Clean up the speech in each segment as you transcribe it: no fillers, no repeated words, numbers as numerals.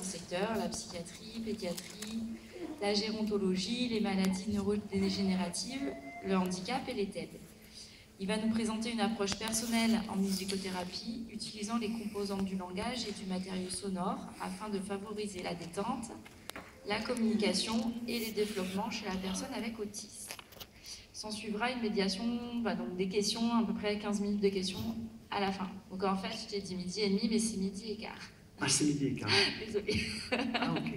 différents secteurs, la psychiatrie, pédiatrie, la gérontologie, les maladies neurodégénératives, le handicap et les TED. Il va nous présenter une approche personnelle en musicothérapie, utilisant les composantes du langage et du matériau sonore afin de favoriser la détente, la communication et les développements chez la personne avec autisme. S'en suivra une médiation, donc des questions, à peu près 15 minutes de questions à la fin. Donc en fait, je t'ai dit 12h30, mais c'est 12h15. Ah, c'est 12h15. Désolée. Ah, ok.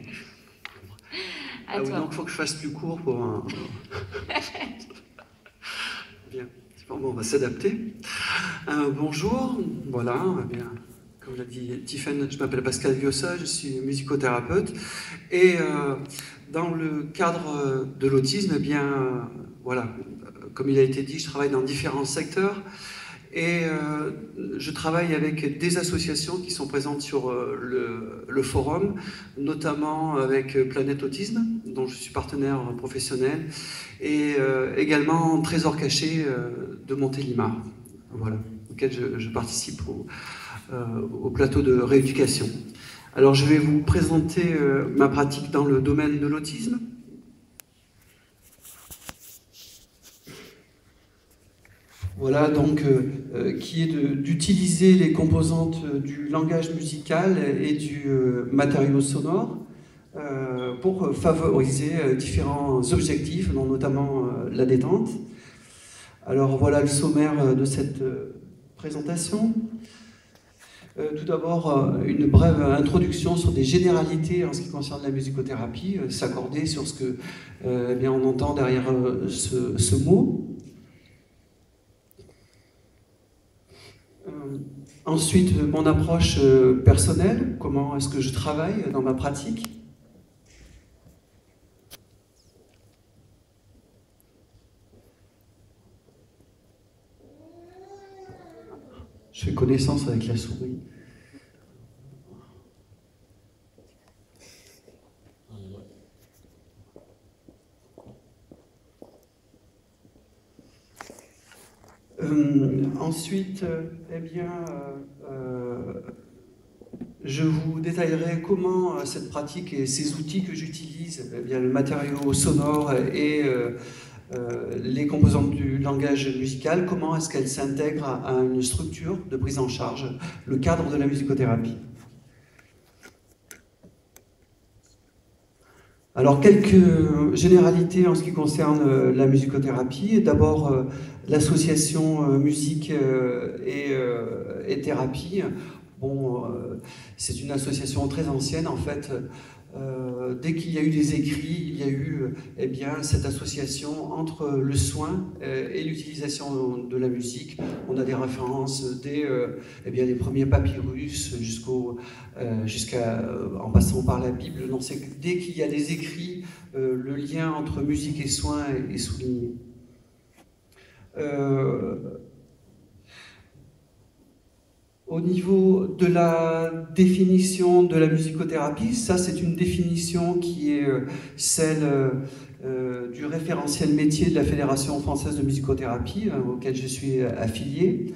À toi. Oui, donc il faut que je fasse plus court pour un... Bien. Bon, on va s'adapter. Bonjour, voilà, bien. Comme l'a dit Tiffaine, je m'appelle Pascal Viossa, je suis musicothérapeute. Et dans le cadre de l'autisme, eh bien, voilà, comme il a été dit, je travaille dans différents secteurs. Et je travaille avec des associations qui sont présentes sur le forum, notamment avec Planète Autisme, dont je suis partenaire professionnel, et également Trésor Caché de Montélimar, voilà, auquel je participe au plateau de rééducation. Alors je vais vous présenter ma pratique dans le domaine de l'autisme. Voilà, donc, qui est d'utiliser les composantes du langage musical et du matériau sonore pour favoriser différents objectifs, dont notamment la détente. Alors voilà le sommaire de cette présentation. Tout d'abord, une brève introduction sur des généralités en ce qui concerne la musicothérapie, s'accorder sur ce que eh bien, on entend derrière ce mot. Ensuite, mon approche personnelle, comment est-ce que je travaille dans ma pratique. Je fais connaissance avec la souris. Ensuite, eh bien, je vous détaillerai comment cette pratique et ces outils que j'utilise, eh bien, le matériau sonore et les composantes du langage musical, comment est-ce qu'elles s'intègrent à une structure de prise en charge, le cadre de la musicothérapie. Alors, quelques généralités en ce qui concerne la musicothérapie. D'abord, l'association musique et thérapie. Bon, c'est une association très ancienne, en fait. Dès qu'il y a eu des écrits, il y a eu eh bien, cette association entre le soin et l'utilisation de la musique. On a des références dès eh bien, les premiers papyrus en passant par la Bible. Donc, dès qu'il y a des écrits, le lien entre musique et soin est souligné. Au niveau de la définition de la musicothérapie, ça c'est une définition qui est celle du référentiel métier de la Fédération française de musicothérapie, auquel je suis affilié.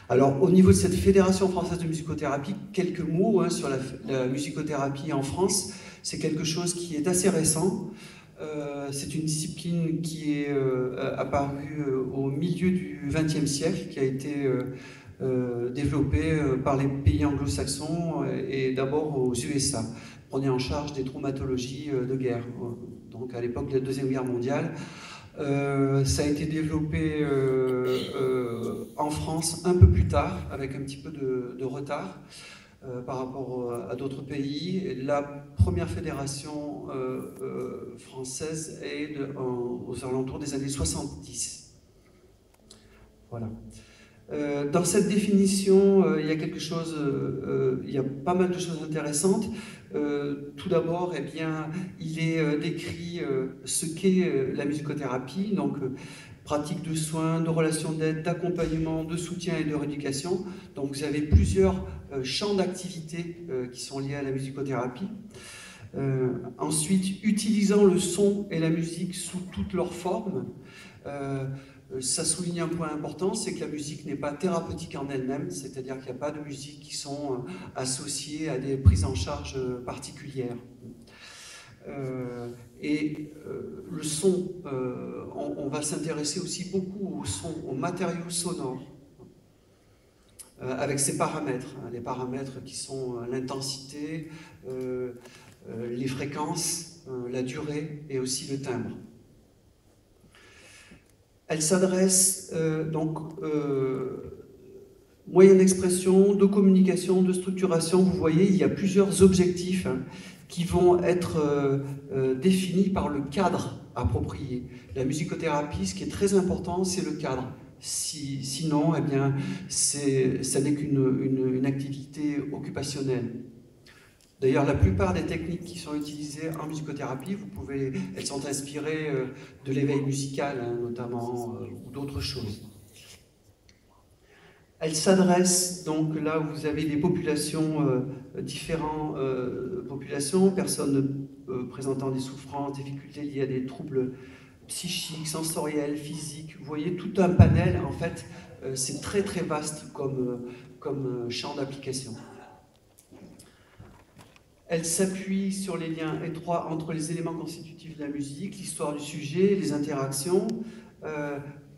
Alors au niveau de cette Fédération française de musicothérapie, quelques mots sur la musicothérapie en France. C'est quelque chose qui est assez récent. C'est une discipline qui est apparue au milieu du XXe siècle, qui a été développée par les pays anglo-saxons et d'abord aux USA. Prenait en charge des traumatologies de guerre. Donc à l'époque de la Deuxième Guerre mondiale, ça a été développé en France un peu plus tard, avec un petit peu de retard. Par rapport à d'autres pays. La première fédération française est aux alentours des années 70. Voilà. Dans cette définition, il y a quelque chose, il y a pas mal de choses intéressantes. Tout d'abord, eh bien, il est décrit ce qu'est la musicothérapie, donc pratique de soins, de relations d'aide, d'accompagnement, de soutien et de rééducation. Donc vous avez plusieurs champs d'activité qui sont liés à la musicothérapie. Ensuite, utilisant le son et la musique sous toutes leurs formes. ça souligne un point important, c'est que la musique n'est pas thérapeutique en elle-même, c'est-à-dire qu'il n'y a pas de musiques qui sont associées à des prises en charge particulières. Le son, on va s'intéresser aussi beaucoup au son, aux matériaux sonores, avec ses paramètres, hein, les paramètres qui sont l'intensité, les fréquences, la durée et aussi le timbre. Elle s'adresse moyen d'expression, de communication, de structuration. Vous voyez, il y a plusieurs objectifs hein, qui vont être définis par le cadre approprié. La musicothérapie, ce qui est très important, c'est le cadre. Sinon, eh bien, ça n'est qu'une activité occupationnelle. D'ailleurs, la plupart des techniques qui sont utilisées en musicothérapie, elles sont inspirées de l'éveil musical, hein, notamment, ou d'autres choses. Elle s'adresse donc là où vous avez des populations, différentes populations, personnes présentant des souffrances, difficultés liées à des troubles psychiques, sensoriels, physiques. Vous voyez tout un panel, en fait, c'est très très vaste comme champ d'application. Elle s'appuie sur les liens étroits entre les éléments constitutifs de la musique, l'histoire du sujet, les interactions.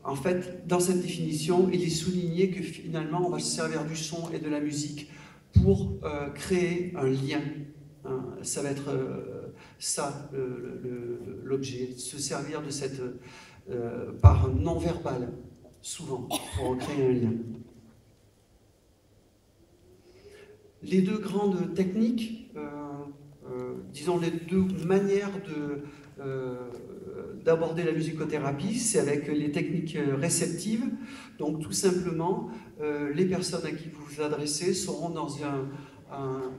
En fait, dans cette définition, il est souligné que finalement, on va se servir du son et de la musique pour créer un lien. Hein, ça va être ça, l'objet, se servir de cette part non-verbale, souvent, pour créer un lien. Les deux grandes techniques, disons les deux manières d'aborder la musicothérapie, c'est avec les techniques réceptives. Donc tout simplement, les personnes à qui vous vous adressez seront dans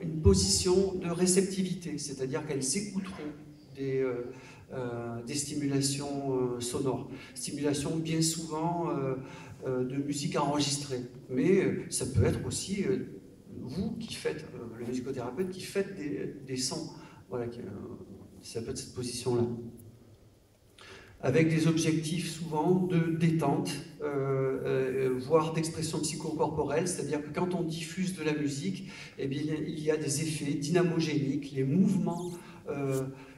une position de réceptivité, c'est-à-dire qu'elles écouteront des stimulations sonores. Stimulations bien souvent de musique enregistrée, mais ça peut être aussi vous qui faites, le musicothérapeute qui faites des sons. Voilà, ça peut être cette position-là. Avec des objectifs souvent de détente, voire d'expression psychocorporelle, c'est-à-dire que quand on diffuse de la musique, eh bien, il y a des effets dynamogéniques, les mouvements.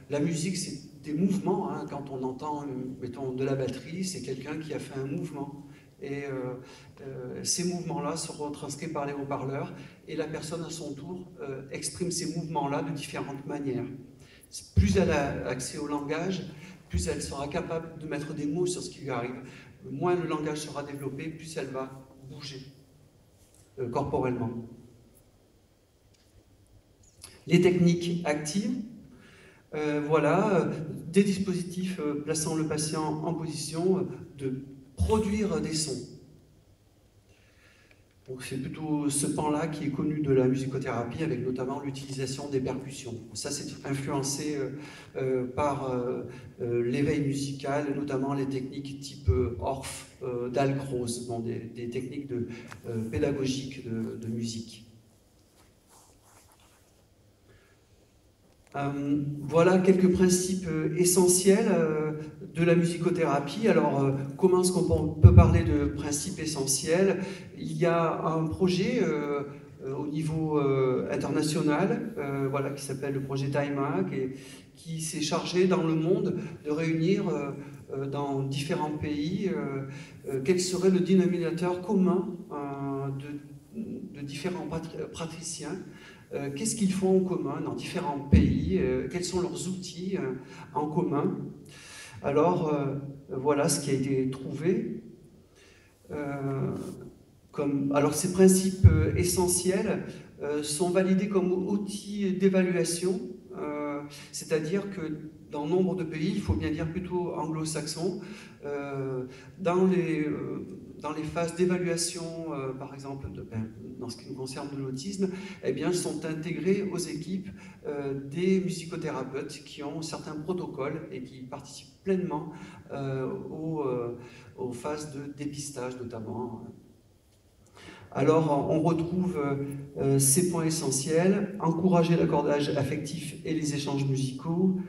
La musique, c'est des mouvements. Hein, quand on entend, mettons, de la batterie, c'est quelqu'un qui a fait un mouvement. Et ces mouvements-là sont retranscrits par les haut-parleurs et la personne à son tour exprime ces mouvements-là de différentes manières. Plus elle a accès au langage, plus elle sera capable de mettre des mots sur ce qui lui arrive. Moins le langage sera développé, plus elle va bouger corporellement. Les techniques actives, voilà, des dispositifs plaçant le patient en position de produire des sons. Donc c'est plutôt ce pan-là qui est connu de la musicothérapie, avec notamment l'utilisation des percussions. Ça, c'est influencé par l'éveil musical, notamment les techniques type Orff, Dalcroze, bon, des techniques pédagogiques de musique. Voilà quelques principes essentiels de la musicothérapie. Alors, comment est-ce qu'on peut parler de principes essentiels? Il y a un projet au niveau international, voilà, qui s'appelle le projet TIMAC, et qui s'est chargé dans le monde de réunir dans différents pays quel serait le dénominateur commun de différents praticiens. Qu'est-ce qu'ils font en commun dans différents pays, quels sont leurs outils en commun. Alors, voilà ce qui a été trouvé. Alors, ces principes essentiels sont validés comme outils d'évaluation, c'est-à-dire que dans nombre de pays, il faut bien dire plutôt anglo-saxons, dans les phases d'évaluation, par exemple, dans ce qui nous concerne de l'autisme, eh bien, sont intégrés aux équipes des musicothérapeutes qui ont certains protocoles et qui participent pleinement aux phases de dépistage, notamment. Alors, on retrouve ces points essentiels: encourager l'accordage affectif et les échanges musicaux,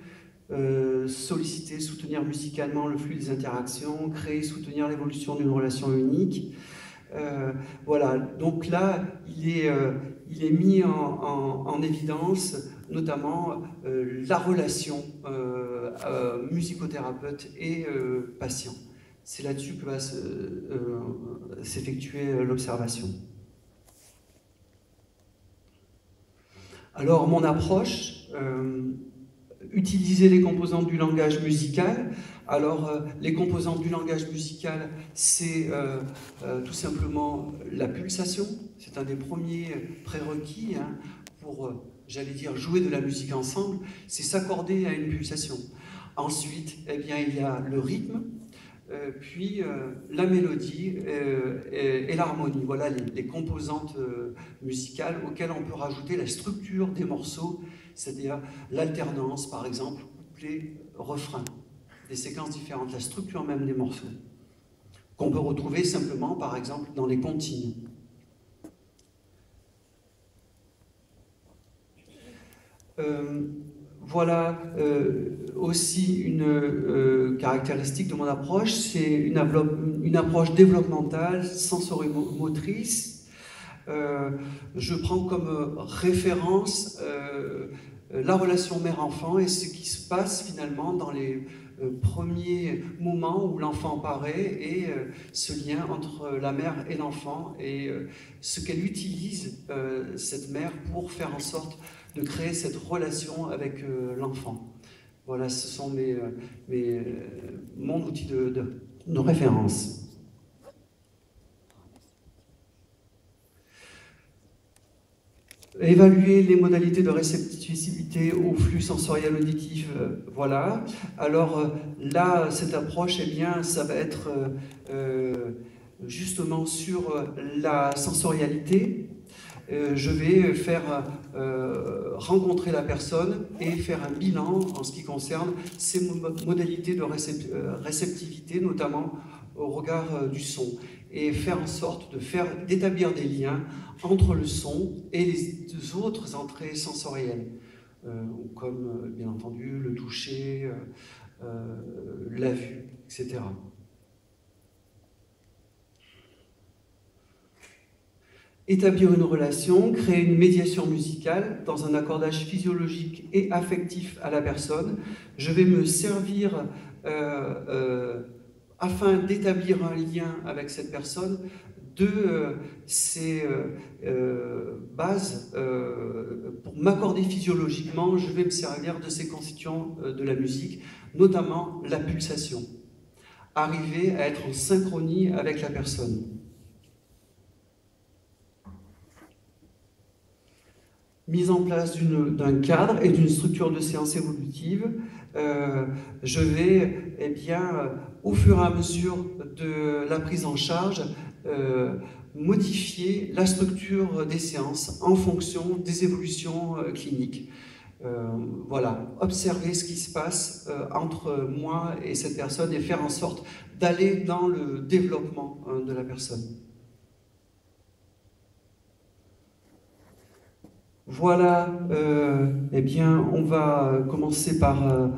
solliciter, soutenir musicalement le flux des interactions, créer, soutenir l'évolution d'une relation unique. Voilà, donc là, il est mis en évidence notamment la relation musicothérapeute et patient. C'est là-dessus que va s'effectuer l'observation. Alors, mon approche, utiliser les composantes du langage musical. Alors, les composantes du langage musical, c'est tout simplement la pulsation. C'est un des premiers prérequis hein, pour, j'allais dire, jouer de la musique ensemble. C'est s'accorder à une pulsation. Ensuite, eh bien, il y a le rythme, puis la mélodie et l'harmonie. Voilà les composantes musicales auxquelles on peut rajouter la structure des morceaux, c'est-à-dire l'alternance, par exemple, couplet, refrain, des séquences différentes, la structure même des morceaux, qu'on peut retrouver simplement, par exemple, dans les comptines. Voilà aussi une caractéristique de mon approche, c'est une approche développementale, sensorimotrice. Je prends comme référence la relation mère-enfant et ce qui se passe finalement dans les premiers moments où l'enfant paraît et ce lien entre la mère et l'enfant et ce qu'elle utilise, cette mère, pour faire en sorte de créer cette relation avec l'enfant. Voilà, ce sont mon outil de référence. Évaluer les modalités de réceptivité au flux sensoriel auditif, voilà. Alors là, cette approche, eh bien, ça va être justement sur la sensorialité. Je vais faire rencontrer la personne et faire un bilan en ce qui concerne ses modalités de réceptivité, notamment au regard du son, et faire en sorte d'établir des liens entre le son et les autres entrées sensorielles, comme bien entendu le toucher, la vue, etc. Établir une relation, créer une médiation musicale dans un accordage physiologique et affectif à la personne. Je vais me servir, afin d'établir un lien avec cette personne, de ces bases. Pour m'accorder physiologiquement, je vais me servir de ces constituants de la musique, notamment la pulsation. Arriver à être en synchronie avec la personne. Mise en place d'un cadre et d'une structure de séance évolutive, je vais, eh bien, au fur et à mesure de la prise en charge, modifier la structure des séances en fonction des évolutions cliniques. Voilà, observer ce qui se passe entre moi et cette personne et faire en sorte d'aller dans le développement de la personne. Voilà, eh bien, on va commencer par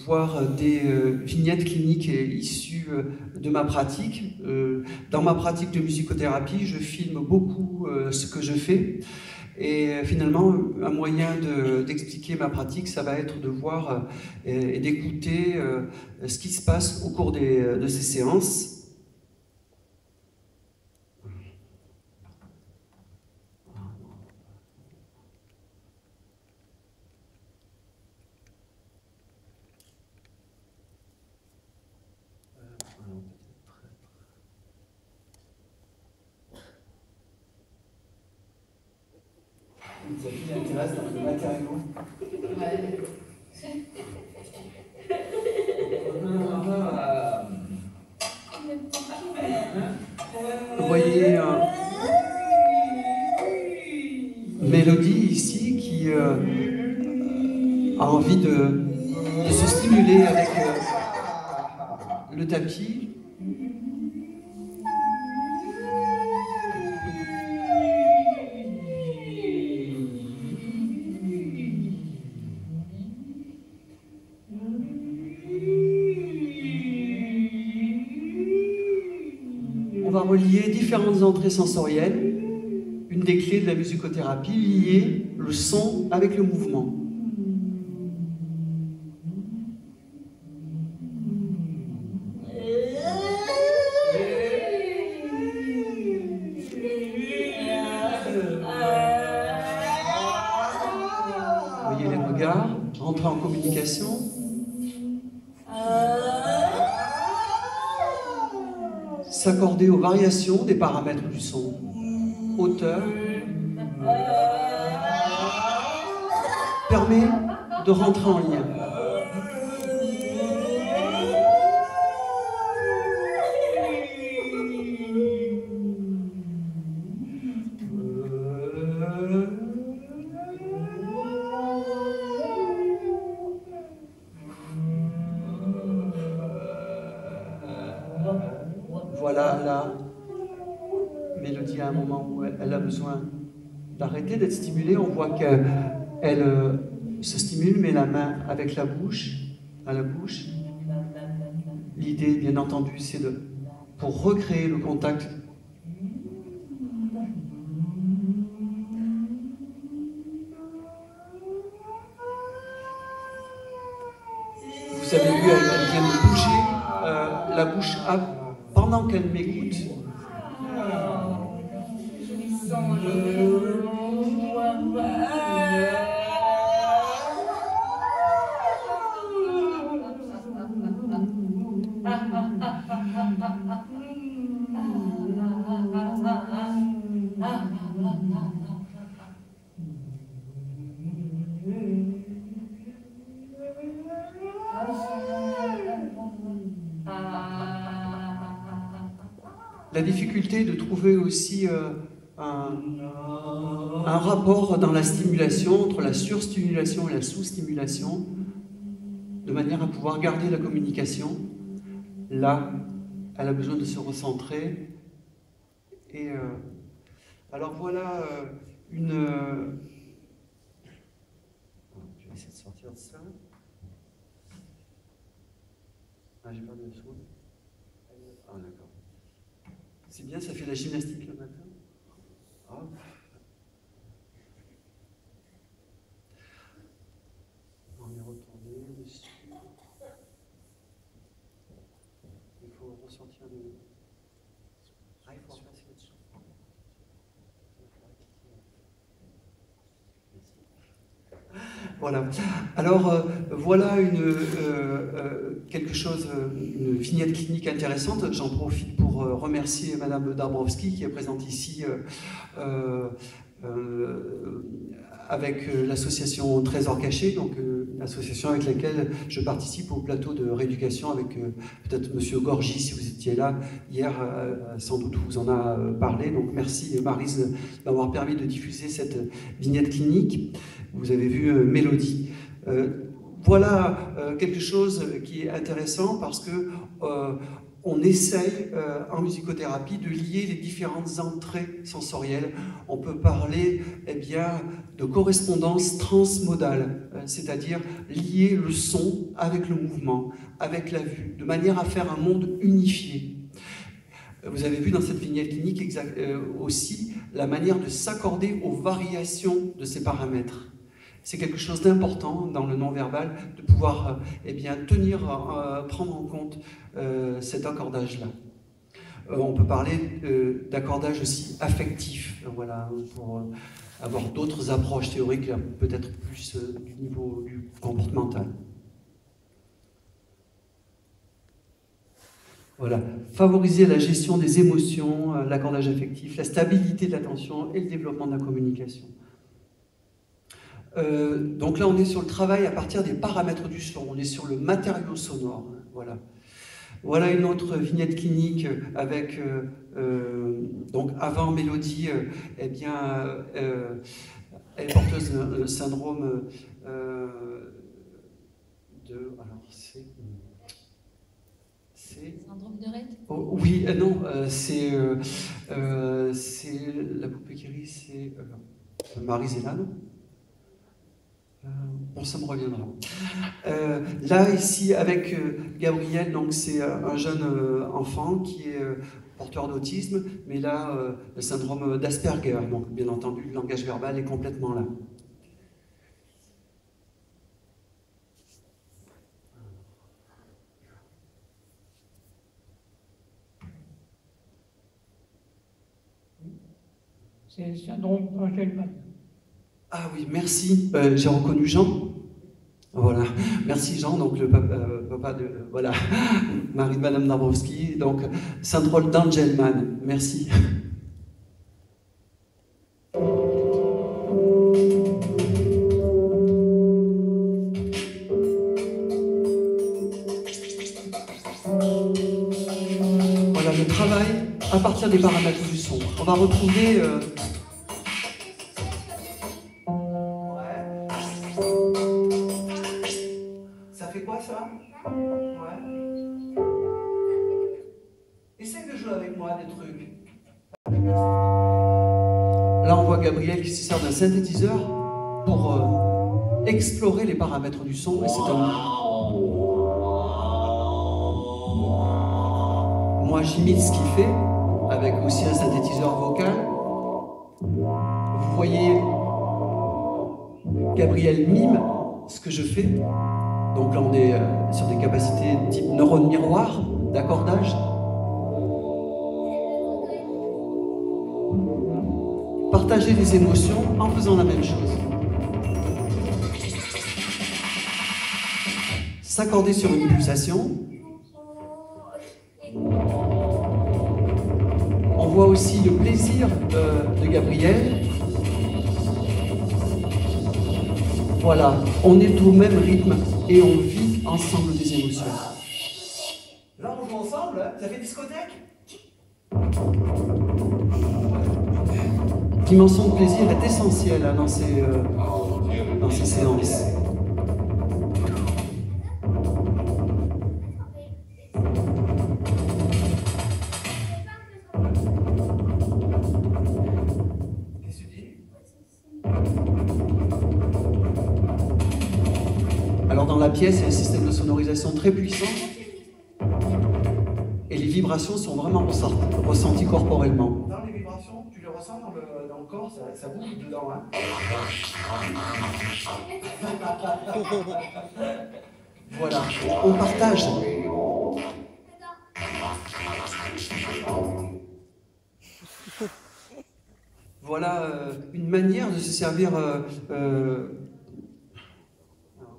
voir des vignettes cliniques issues de ma pratique. Dans ma pratique de musicothérapie, je filme beaucoup ce que je fais. Et finalement, un moyen d'expliquer ma pratique, ça va être de voir et d'écouter ce qui se passe au cours de ces séances. Ça qui intéresse dans le matériau. Vous voyez une mélodie ici qui a envie de se stimuler avec le tapis. va relier différentes entrées sensorielles. Une des clés de la musicothérapie, lier le son avec le mouvement. Voyez les regards, rentrer en communication. S'accorder aux variations des paramètres du son. Hauteur. Permet de rentrer en lien. Voilà la mélodie à un moment où elle a besoin d'arrêter d'être stimulée. On voit qu'elle se stimule, met la main avec la bouche, à la bouche. L'idée, bien entendu, c'est pour recréer le contact. Vous avez vu, elle vient de bouger la bouche pendant qu'elle m'écoute. La difficulté de trouver aussi un rapport dans la stimulation entre la surstimulation et la sous-stimulation, de manière à pouvoir garder la communication. Là, elle a besoin de se recentrer. Et alors voilà une... je vais essayer de sortir de ça. Ah, j'ai perdu le son. Ah, d'accord. C'est bien, ça fait la gymnastique le matin. Oh. On est retourné dessus. Il faut ressortir le... Ah, il faut remplacer là-dessus. Voilà. Alors, voilà quelque chose, une vignette clinique intéressante. J'en profite pour remercier Madame Dabrowski qui est présente ici avec l'association Trésor Caché, donc l'association avec laquelle je participe au plateau de rééducation avec peut-être Monsieur Gorgy, si vous étiez là hier, sans doute vous en a parlé. Donc merci Maryse d'avoir permis de diffuser cette vignette clinique. Vous avez vu Mélodie. Voilà quelque chose qui est intéressant parce que on essaye en musicothérapie de lier les différentes entrées sensorielles. On peut parler bien, de correspondance transmodale, c'est-à-dire lier le son avec le mouvement, avec la vue, de manière à faire un monde unifié. Vous avez vu dans cette vignette clinique aussi la manière de s'accorder aux variations de ces paramètres. C'est quelque chose d'important dans le non-verbal de pouvoir prendre en compte cet accordage-là. On peut parler d'accordage aussi affectif, voilà, pour avoir d'autres approches théoriques, peut-être plus du niveau du comportemental. Voilà. Favoriser la gestion des émotions, l'accordage affectif, la stabilité de l'attention et le développement de la communication. Donc là, on est sur le travail à partir des paramètres du son, on est sur le matériau sonore. Voilà. Voilà une autre vignette clinique avec, donc avant Mélodie, elle est porteuse d'un syndrome alors c'est... Syndrome de Rett? Oh, oui, non, c'est la poupée qui rit, c'est Marie Zélane. Bon, ça me reviendra. Là, ici, avec Gabriel, donc c'est un jeune enfant qui est porteur d'autisme, mais là, le syndrome d'Asperger. Donc, bien entendu, le langage verbal est complètement là. C'est le syndrome d'Angelman. Ah oui, merci. J'ai reconnu Jean. Voilà, merci Jean, donc le papa de voilà, mari de Madame Dabrowski, donc syndrome d'Angelman. Merci. Voilà le travail à partir des paramètres du son. On va retrouver. Ça fait quoi ça? Ouais. Essaye de jouer avec moi des trucs. Là, on voit Gabriel qui se sert d'un synthétiseur pour explorer les paramètres du son. Et c'est Moi, j'imite ce qu'il fait avec aussi un synthétiseur vocal. Vous voyez, Gabriel mime ce que je fais. Donc là, on est sur des capacités type neurone miroir, d'accordage. Partager des émotions en faisant la même chose. S'accorder sur une pulsation. On voit aussi le plaisir de Gabriel. Voilà, on est au même rythme et on vit ensemble des émotions. Là, on joue ensemble, hein. Ça fait discothèque. La dimension de plaisir est essentielle dans ces séances. Qu'est-ce que tu dis? Alors dans la pièce, il y a un système de sonorisation très puissant et les vibrations sont vraiment ressenties corporellement. Dans les vibrations, tu les ressens dans le corps, ça bouge dedans. Hein. Voilà, on partage. Voilà une manière de se servir. Alors,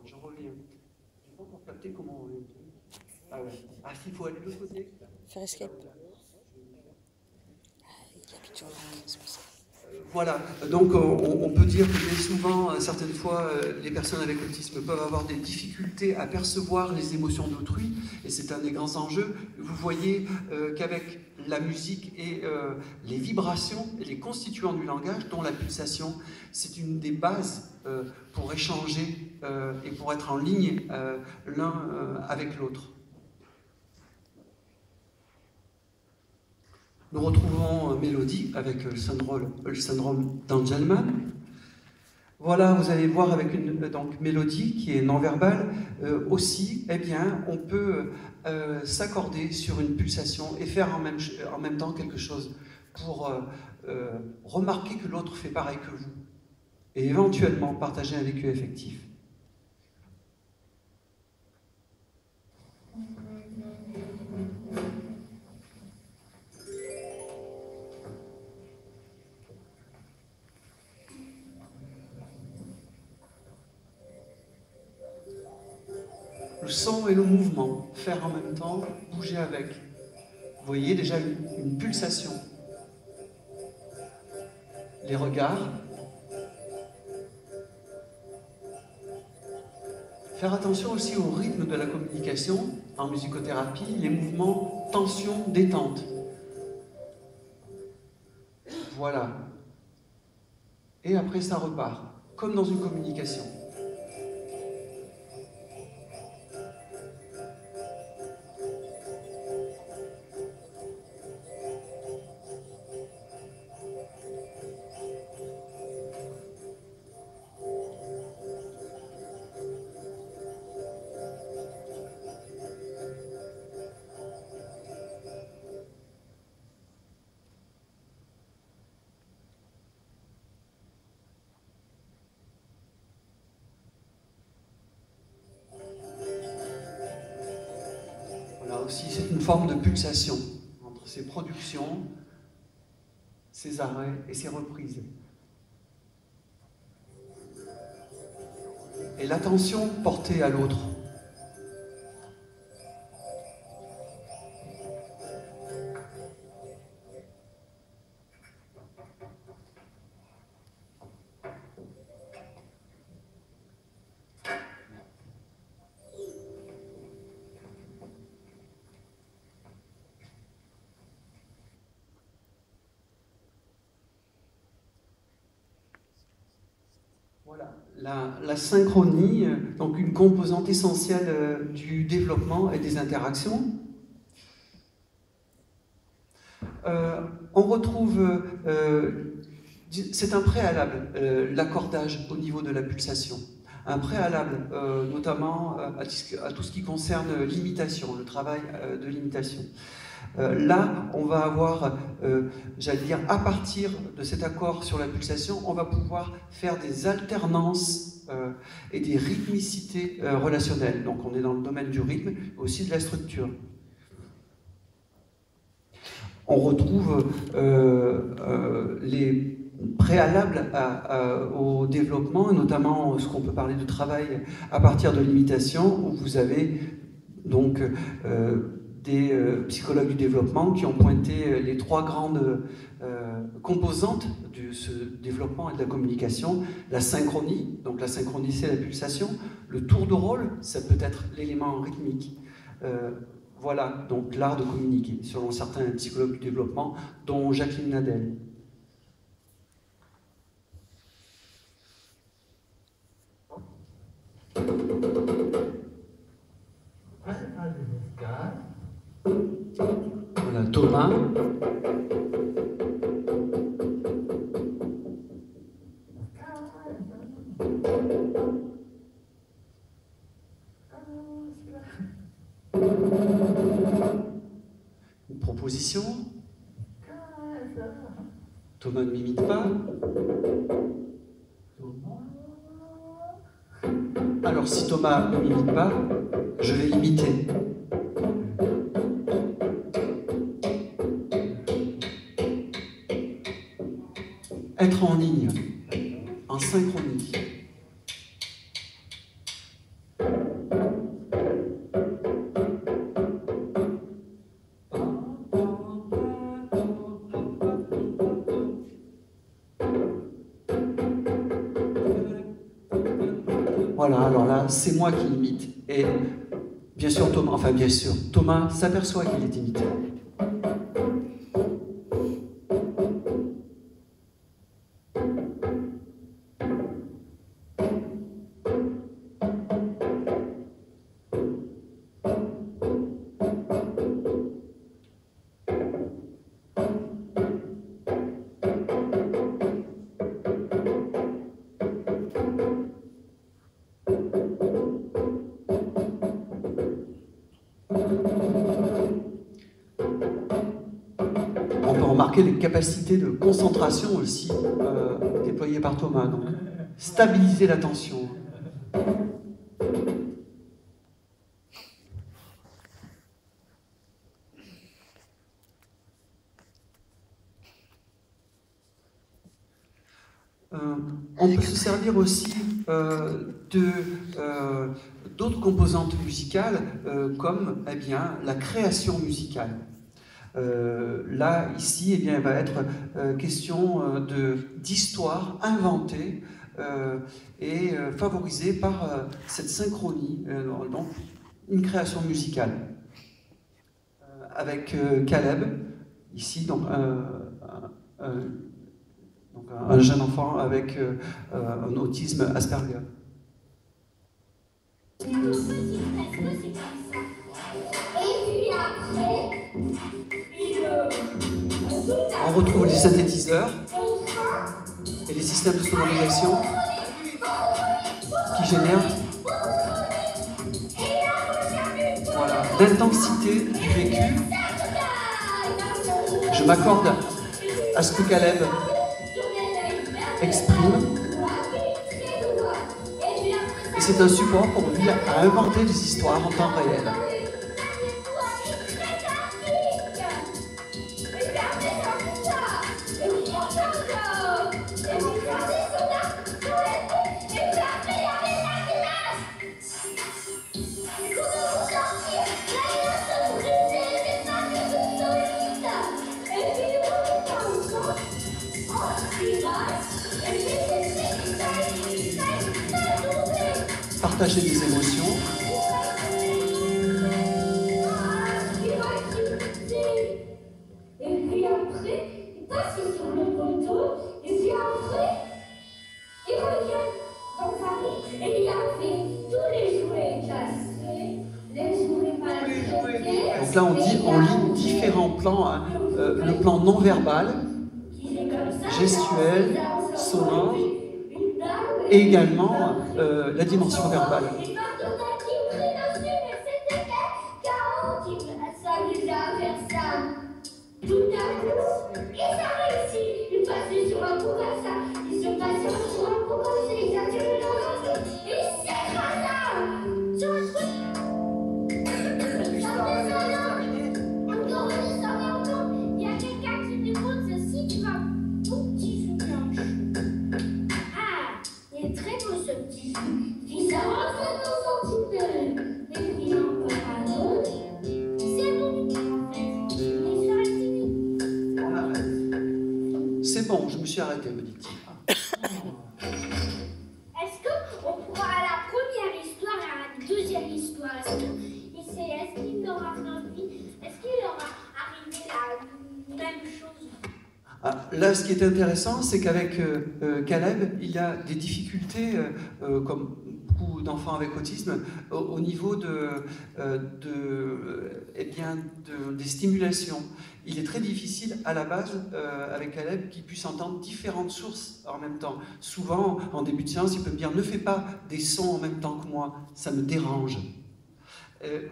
je reviens. Je n'ai pas encore capté comment on est. Ah ouais. Ah, s'il faut aller de l'autre côté. Faire escape. Voilà, donc on peut dire que bien souvent, certaines fois, les personnes avec autisme peuvent avoir des difficultés à percevoir les émotions d'autrui, et c'est un des grands enjeux. Vous voyez qu'avec la musique et les vibrations et les constituants du langage, dont la pulsation, c'est une des bases pour échanger et pour être en ligne l'un avec l'autre. Nous retrouvons Mélodie avec le syndrome d'Angelman. Voilà, vous allez voir avec donc Mélodie qui est non-verbale aussi, eh bien, on peut s'accorder sur une pulsation et faire en même temps quelque chose pour remarquer que l'autre fait pareil que vous et éventuellement partager un vécu affectif. Le son et le mouvement, faire en même temps, bouger avec. Vous voyez déjà une pulsation. Les regards. Faire attention aussi au rythme de la communication en musicothérapie, les mouvements, tension, détente. Voilà. Et après ça repart, comme dans une communication. aussi, c'est une forme de pulsation entre ses productions, ses arrêts et ses reprises. Et l'attention portée à l'autre. Voilà, la synchronie, donc une composante essentielle du développement et des interactions. On retrouve, c'est un préalable, l'accordage au niveau de la pulsation. Un préalable, notamment à tout ce qui concerne l'imitation, le travail de l'imitation. Là, on va avoir, j'allais dire, à partir de cet accord sur la pulsation, on va pouvoir faire des alternances et des rythmicités relationnelles. Donc on est dans le domaine du rythme, aussi de la structure. On retrouve les préalables au développement, et notamment ce qu'on peut parler de travail à partir de l'imitation, où vous avez donc des psychologues du développement qui ont pointé les trois grandes composantes de ce développement et de la communication. La synchronie, donc la synchronie c'est la pulsation. Le tour de rôle, ça peut être l'élément rythmique. Voilà, donc l'art de communiquer, selon certains psychologues du développement, dont Jacqueline Nadel. Voilà, Thomas. Une proposition. Thomas ne m'imite pas. Alors si Thomas ne m'imite pas, je vais imiter. Être en ligne, en synchronie. Voilà, alors là, c'est moi qui imite. Et bien sûr, Thomas s'aperçoit qu'il est imité. On peut remarquer les capacités de concentration aussi déployées par Thomas. Donc, stabiliser l'attention. On peut se servir aussi d'autres composantes musicales comme la création musicale. Là, ici, il va être question d'histoire inventée et favorisée par cette synchronie, donc une création musicale. Avec Caleb, ici, donc un jeune enfant avec un autisme Asperger. On retrouve les synthétiseurs et les systèmes de sonorisation qui génèrent l'intensité du vécu. Je m'accorde à ce que Caleb exprime. Et c'est un support pour lui à inventer des histoires en temps réel. partager des émotions. Et puis après, il passe sur le poteau, et puis après, il revient dans Paris et il a fait tous les jouets cassés, les jouets mal traités. Donc là, on lit différents plans, hein. Le plan non verbal, gestuel, sonore, et également la dimension verbale. Tout à coup, et ça réussit. Il passait sur un coup comme ça, il se passait sur un coup comme ça, il a tiré dans un truc, et il s'écrasa sur un truc. Encore une histoire, il y a quelqu'un qui demande ceci, tu vas beau petit chou blanche. Ah, il est très beau ce petit chou. Puis ça rentre dans son petit et puis encore un autre. C'est bon. C'est bon, je me suis arrêté, me dit-il. Est-ce qu'on pourra à la première histoire et à la deuxième histoire, est-ce qu'il aura arrivé la même chose? Là, ce qui est intéressant, c'est qu'avec Caleb, il a des difficultés, comme beaucoup d'enfants avec autisme, au niveau des stimulations. Il est très difficile, à la base, avec Caleb, qu'il puisse entendre différentes sources en même temps. Souvent, en début de séance, il peut me dire « Ne fais pas des sons en même temps que moi, ça me dérange ».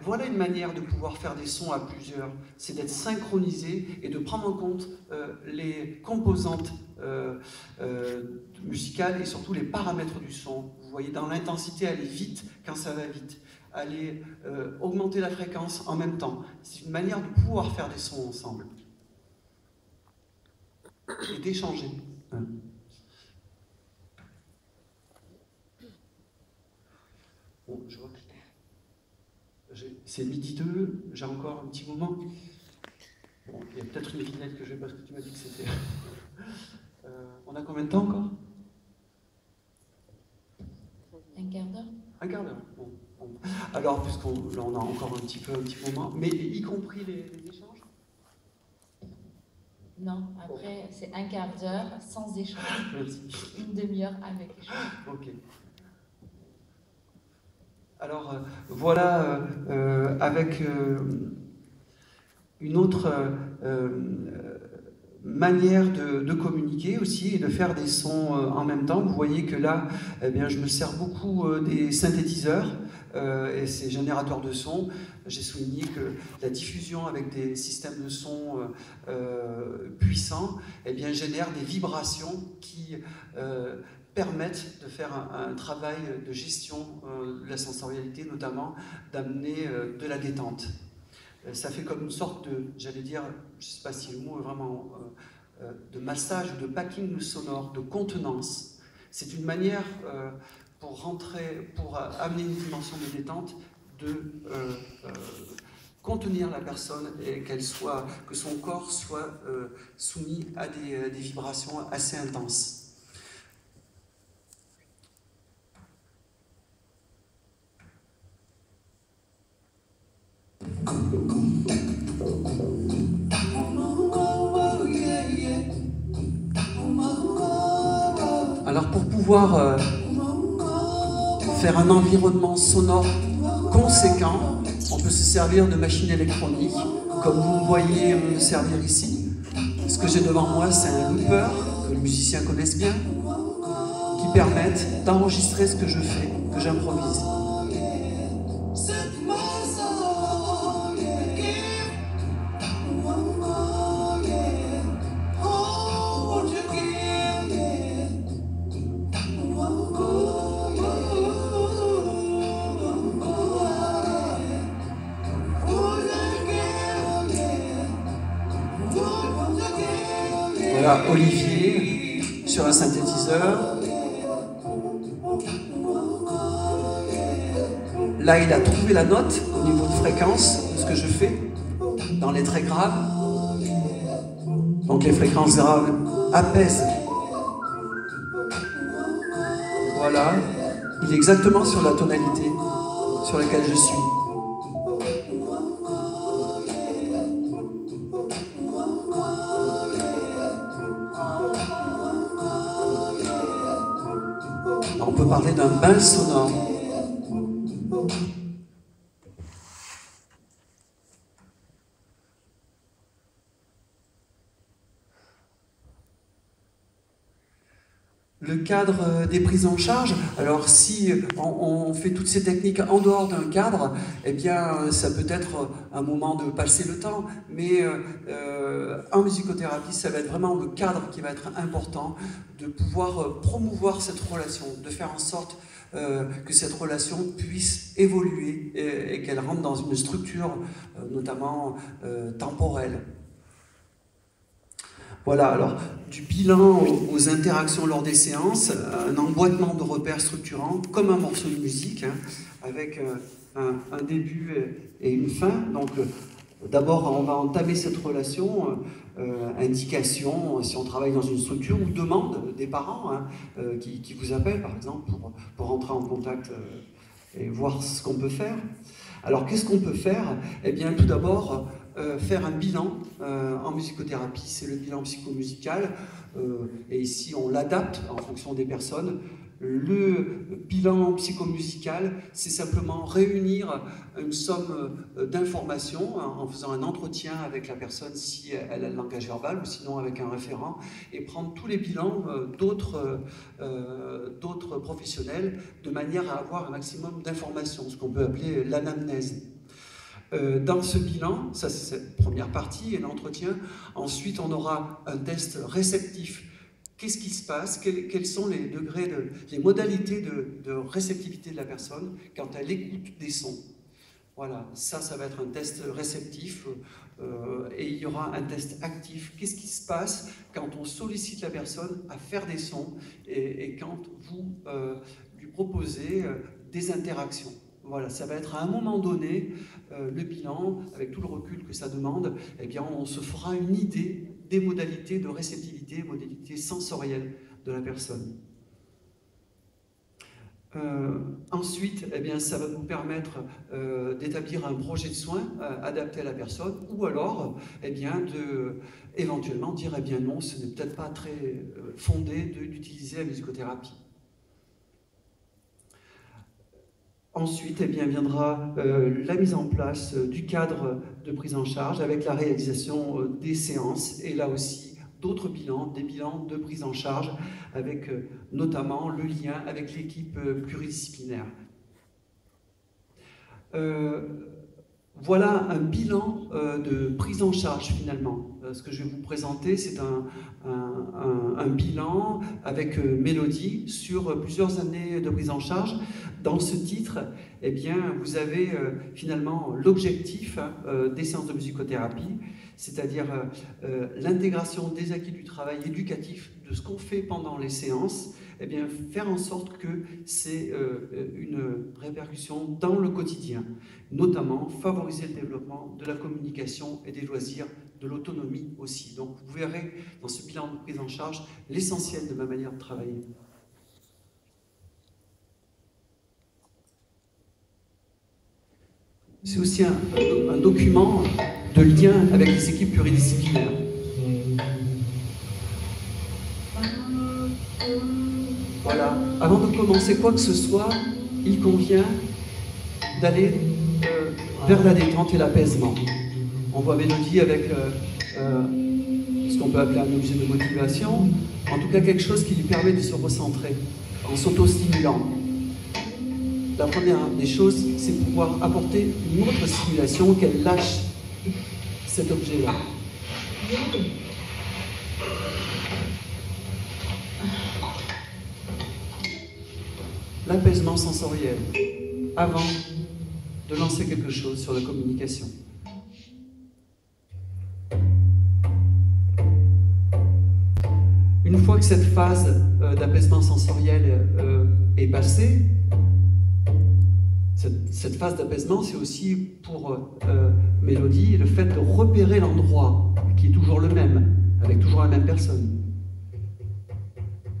Voilà une manière de pouvoir faire des sons à plusieurs, c'est d'être synchronisé et de prendre en compte les composantes musicales et surtout les paramètres du son. Vous voyez, dans l'intensité, aller vite quand ça va vite, aller augmenter la fréquence en même temps. C'est une manière de pouvoir faire des sons ensemble et d'échanger. Bon, je vois que c'est midi 2, j'ai encore un petit moment. Bon, il y a peut-être une vignette que je vais parce que tu m'as dit que c'était. On a combien de temps encore? Un quart d'heure. Un quart d'heure. Bon. Alors, puisqu'on a encore un petit moment, mais y compris les échanges? Non, après c'est un quart d'heure sans échange. Merci. Une demi-heure avec échange. Ok. Alors voilà, avec une autre manière de communiquer aussi et de faire des sons en même temps. Vous voyez que là, eh bien, je me sers beaucoup des synthétiseurs et ces générateurs de sons. J'ai souligné que la diffusion avec des systèmes de sons puissants eh bien, génère des vibrations qui permettent de faire un travail de gestion de la sensorialité, notamment d'amener de la détente. Ça fait comme une sorte de, j'allais dire, je ne sais pas si le mot est vraiment de massage ou de packing sonore, de contenance. C'est une manière pour amener une dimension de détente, de contenir la personne et que son corps soit soumis à des vibrations assez intenses. Alors pour pouvoir faire un environnement sonore conséquent, on peut se servir de machines électroniques, comme vous me voyez me servir ici. Ce que j'ai devant moi, c'est un looper, que les musiciens connaissent bien, qui permettent d'enregistrer ce que je fais, que j'improvise. Voilà Olivier sur un synthétiseur. Là, il a trouvé la note au niveau de fréquence de ce que je fais dans les très graves. Donc les fréquences graves apaisent. Voilà. Il est exactement sur la tonalité sur laquelle je suis. On peut parler d'un bain sonore. Le cadre des prises en charge, alors si on fait toutes ces techniques en dehors d'un cadre, eh bien ça peut être un moment de passer le temps, mais en musicothérapie, ça va être vraiment le cadre qui va être important, de pouvoir promouvoir cette relation, de faire en sorte que cette relation puisse évoluer et qu'elle rentre dans une structure notamment temporelle. Voilà, alors du bilan aux interactions lors des séances, un emboîtement de repères structurants, comme un morceau de musique, hein, avec un début et une fin. Donc d'abord, on va entamer cette relation, indication, si on travaille dans une structure, ou demande des parents hein, qui vous appellent, par exemple, pour entrer en contact et voir ce qu'on peut faire. Alors, qu'est-ce qu'on peut faire? Eh bien, tout d'abord, faire un bilan en musicothérapie, c'est le bilan psychomusical, et ici on l'adapte en fonction des personnes. Le bilan psychomusical, c'est simplement réunir une somme d'informations en faisant un entretien avec la personne si elle a le langage verbal ou sinon avec un référent, et prendre tous les bilans d'autres professionnels de manière à avoir un maximum d'informations, ce qu'on peut appeler l'anamnèse. Dans ce bilan, ça c'est cette première partie et l'entretien, ensuite on aura un test réceptif. Qu'est-ce qui se passe? Quels sont les degrés, les modalités de réceptivité de la personne quand elle écoute des sons? Voilà, ça va être un test réceptif et il y aura un test actif. Qu'est-ce qui se passe quand on sollicite la personne à faire des sons et quand vous lui proposez des interactions? Voilà, ça va être à un moment donné, le bilan, avec tout le recul que ça demande, eh bien, on se fera une idée des modalités de réceptivité, modalités sensorielles de la personne. Ensuite, eh bien, ça va nous permettre d'établir un projet de soins adapté à la personne, ou alors, eh bien, éventuellement dire, eh bien non, ce n'est peut-être pas très fondé d'utiliser la musicothérapie. Ensuite, eh bien, viendra la mise en place du cadre de prise en charge avec la réalisation des séances et là aussi d'autres bilans, des bilans de prise en charge avec notamment le lien avec l'équipe pluridisciplinaire. Voilà un bilan de prise en charge finalement. Ce que je vais vous présenter, c'est un bilan avec Mélodie sur plusieurs années de prise en charge. Dans ce titre, eh bien, vous avez finalement l'objectif des séances de musicothérapie, c'est-à-dire l'intégration des acquis du travail éducatif, de ce qu'on fait pendant les séances, eh bien, faire en sorte que c'est une répercussion dans le quotidien, notamment favoriser le développement de la communication et des loisirs, de l'autonomie aussi. Donc vous verrez dans ce bilan de prise en charge l'essentiel de ma manière de travailler. C'est aussi un document de lien avec les équipes pluridisciplinaires. Voilà, avant de commencer quoi que ce soit, il convient d'aller vers la détente et l'apaisement. On voit Mélodie avec ce qu'on peut appeler un objet de motivation, en tout cas quelque chose qui lui permet de se recentrer en s'auto-stimulant. La première des choses, c'est pouvoir apporter une autre stimulation, qu'elle lâche cet objet-là. L'apaisement sensoriel, avant de lancer quelque chose sur la communication. Une fois que cette phase d'apaisement sensoriel est passée, cette phase d'apaisement, c'est aussi pour Mélodie le fait de repérer l'endroit qui est toujours le même, avec toujours la même personne.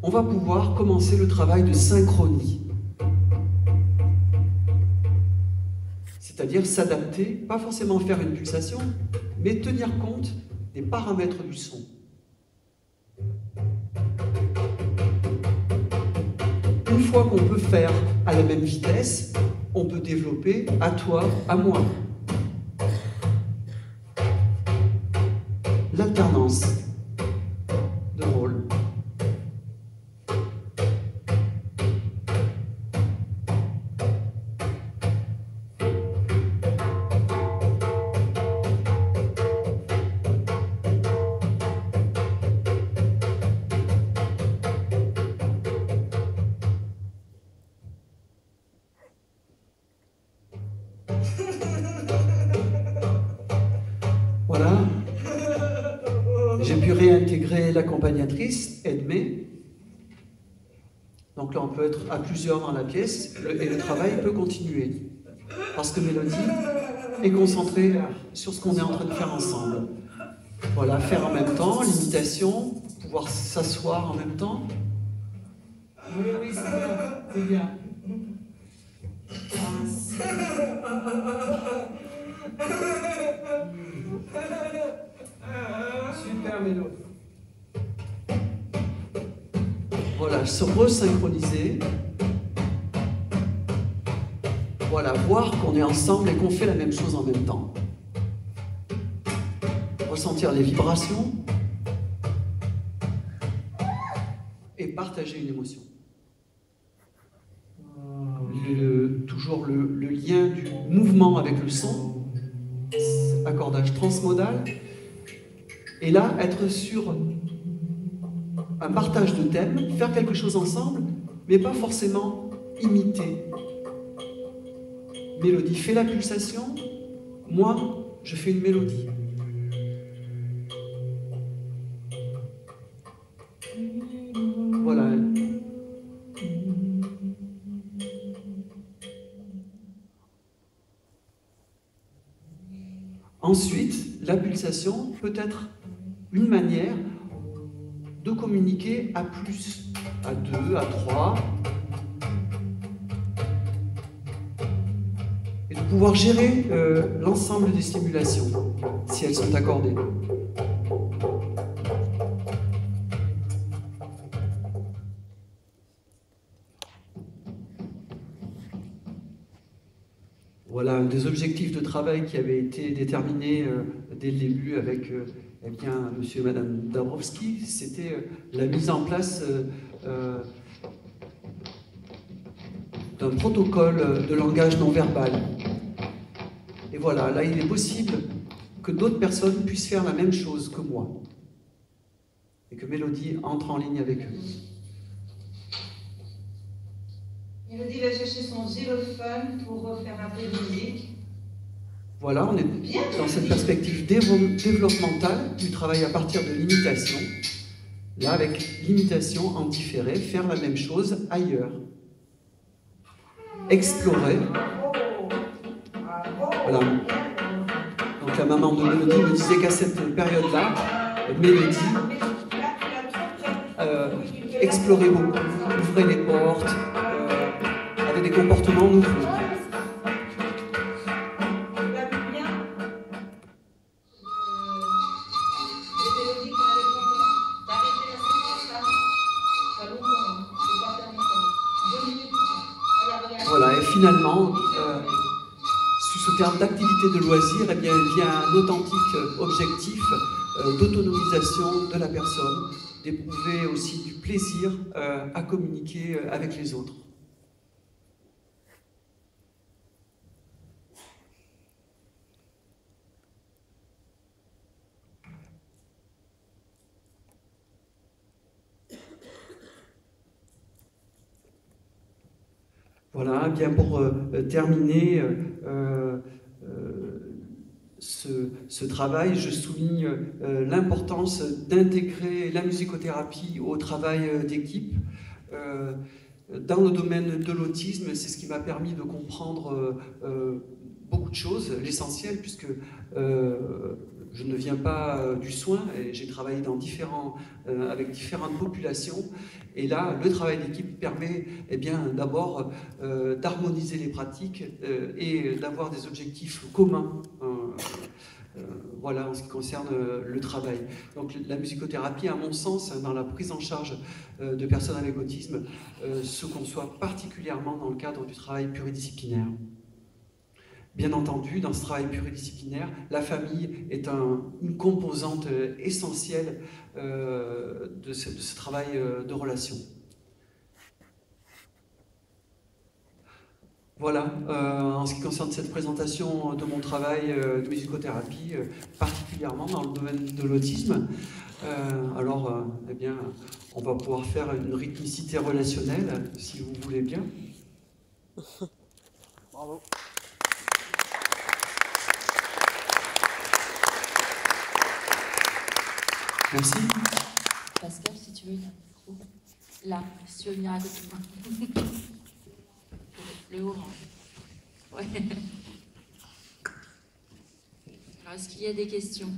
On va pouvoir commencer le travail de synchronie. c'est-à-dire s'adapter, pas forcément faire une pulsation, mais tenir compte des paramètres du son. Une fois qu'on peut faire à la même vitesse, on peut développer à toi, à moi. L'alternance de rôle. Voilà. J'ai pu réintégrer l'accompagnatrice, Edmé. Donc là, on peut être à plusieurs dans la pièce et le travail peut continuer. Parce que Mélodie est concentrée sur ce qu'on est en train de faire ensemble. Voilà, faire en même temps, l'imitation, pouvoir s'asseoir en même temps. Oui, oui, c'est bien. Super Mélo. Voilà, se resynchroniser. Voilà, voir qu'on est ensemble et qu'on fait la même chose en même temps. Ressentir les vibrations et partager une émotion. Toujours le lien du mouvement avec le son, accordage transmodal, et là, être sur un partage de thèmes, faire quelque chose ensemble, mais pas forcément imiter. Mélodie fait la pulsation, moi, je fais une mélodie. Voilà. Ensuite, la pulsation peut être une manière de communiquer à plus, à 2, à 3, et de pouvoir gérer l'ensemble des stimulations, si elles sont accordées. Voilà un des objectifs de travail qui avait été déterminé dès le début avec eh bien, monsieur et madame Dabrowski, c'était la mise en place d'un protocole de langage non verbal. Et voilà, là il est possible que d'autres personnes puissent faire la même chose que moi et que Mélodie entre en ligne avec eux. Mélodie va chercher son xylophone pour faire un peu de musique. Voilà, on est dans cette perspective développementale du travail à partir de l'imitation. Là, avec l'imitation en différé, faire la même chose ailleurs. Explorer. Voilà. Donc la maman de Mélodie me disait qu'à cette période-là, Mélodie explorait beaucoup, ouvrait les portes, avait des comportements nouveaux. Voilà, et finalement, sous ce terme d'activité de loisir, eh bien, il y a un authentique objectif d'autonomisation de la personne, d'éprouver aussi du plaisir à communiquer avec les autres. Voilà, bien pour terminer ce travail, je souligne l'importance d'intégrer la musicothérapie au travail d'équipe. Dans le domaine de l'autisme, c'est ce qui m'a permis de comprendre beaucoup de choses, l'essentiel, puisque je ne viens pas du soin, et j'ai travaillé dans avec différentes populations. Et là, le travail d'équipe permet d'abord d'harmoniser les pratiques et d'avoir des objectifs communs. Voilà en ce qui concerne le travail. Donc la musicothérapie, à mon sens, dans la prise en charge de personnes avec autisme, se conçoit particulièrement dans le cadre du travail pluridisciplinaire. Bien entendu, dans ce travail pluridisciplinaire, la famille est une composante essentielle de ce travail de relation. Voilà, en ce qui concerne cette présentation de mon travail de musicothérapie, particulièrement dans le domaine de l'autisme. On va pouvoir faire une rythmicité relationnelle, si vous voulez bien. Bravo. Merci. Pascal, si tu veux, là, si tu veux venir à côté de moi. Le orange. Ouais. Alors, est-ce qu'il y a des questions ?